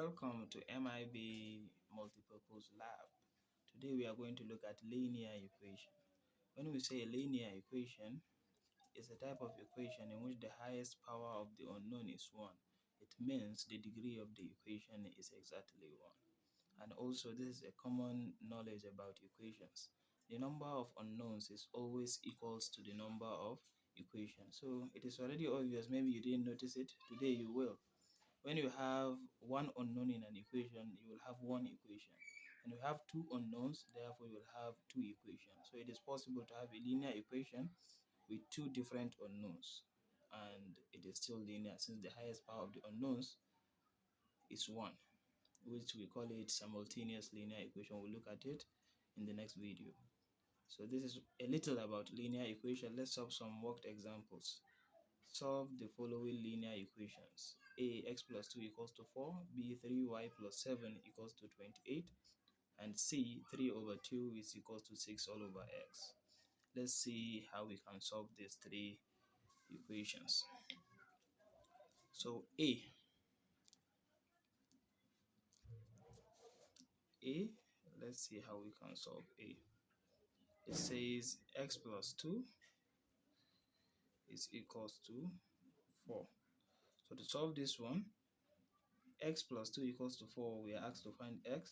Welcome to M.I.B Multipurpose Lab. Today we are going to look at linear equation. When we say a linear equation, it's a type of equation in which the highest power of the unknown is 1. It means the degree of the equation is exactly 1. And also this is a common knowledge about equations. The number of unknowns is always equals to the number of equations. So it is already obvious, maybe you didn't notice it, today you will. When you have one unknown in an equation, you will have one equation. And you have two unknowns, therefore you will have two equations. So it is possible to have a linear equation with two different unknowns. And it is still linear since the highest power of the unknowns is 1, which we call it simultaneous linear equation. We'll look at it in the next video. So this is a little about linear equation. Let's solve some worked examples. Solve the following linear equations. A, x plus 2 equals to 4. B, 3y plus 7 equals to 28. And C, 3 over 2 is equals to 6 all over x. Let's see how we can solve these three equations. So let's see how we can solve A. It says x plus 2 is equals to 4. So to solve this one, x plus 2 equals to 4, we are asked to find x.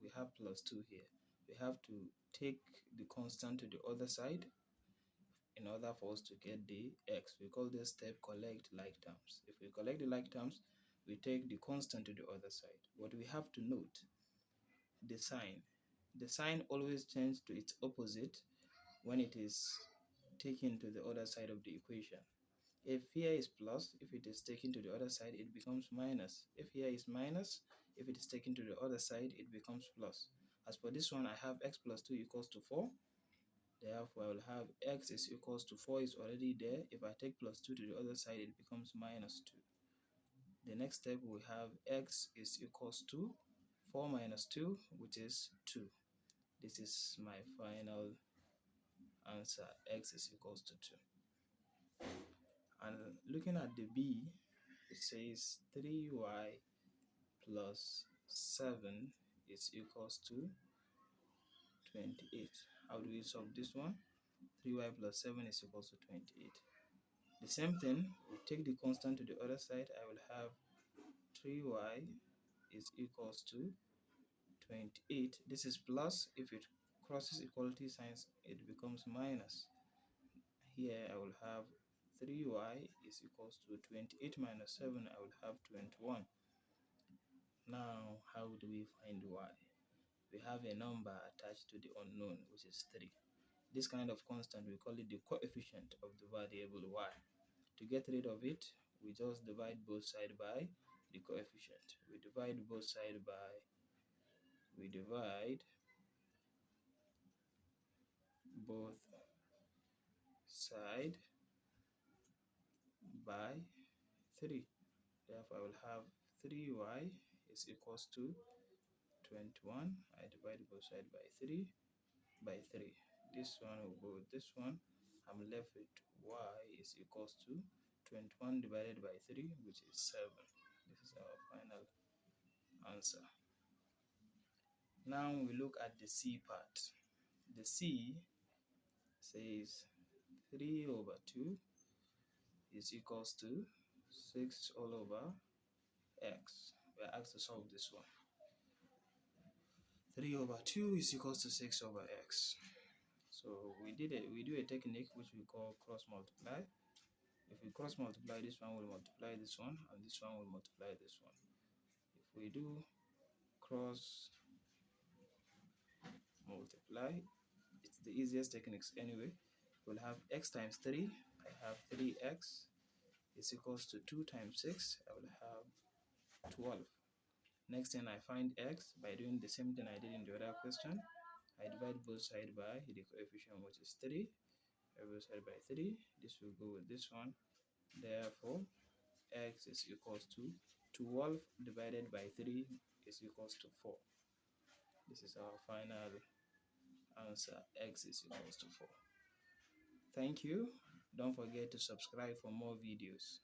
We have plus 2 here. We have to take the constant to the other side in order for us to get the x. We call this step collect like terms. If we collect the like terms, we take the constant to the other side. But we have to note the sign. The sign always changes to its opposite when it is taken to the other side of the equation. If here is plus, if it is taken to the other side, it becomes minus. If here is minus, if it is taken to the other side, it becomes plus. As for this one, I have x plus 2 equals to 4. Therefore, I will have x is equals to 4 is already there. If I take plus 2 to the other side, it becomes minus 2. The next step, we have x is equals to 4 minus 2, which is 2. This is my final answer. X is equals to 2. And looking at the B, it says 3y plus 7 is equals to 28. How do we solve this one? 3y plus 7 is equals to 28. The same thing, we take the constant to the other side. I will have 3y is equals to 28. This is plus. If it crosses equality signs, it becomes minus. Here I will have 3y is equals to 28 minus 7. I will have 21. Now, how do we find y? We have a number attached to the unknown, which is 3. This kind of constant, we call it the coefficient of the variable y. To get rid of it, we just divide both sides by the coefficient. We divide both sides by 3. Therefore, I will have 3y is equals to 21. I divide both sides by 3 by 3. This one will go with this one. I'm left with y is equals to 21 divided by 3, which is 7. This is our final answer. Now we look at the C part. The C says 3 over 2 is equals to 6 all over x. We are asked to solve this one. 3 over 2 is equals to 6 over x. So we do a technique which we call cross multiply. If we cross multiply, this one will multiply this one, and this one will multiply this one. If we do cross multiply, it's the easiest techniques anyway. We'll have x times 3. I have 3x is equals to 2 times 6. I will have 12. Next thing, I find x by doing the same thing I did in the other question. I divide both sides by the coefficient, which is 3. Both sides by 3. This will go with this one. Therefore, x is equals to 12 divided by 3 is equals to 4. This is our final answer. X is equals to 4. Thank you. Don't forget to subscribe for more videos.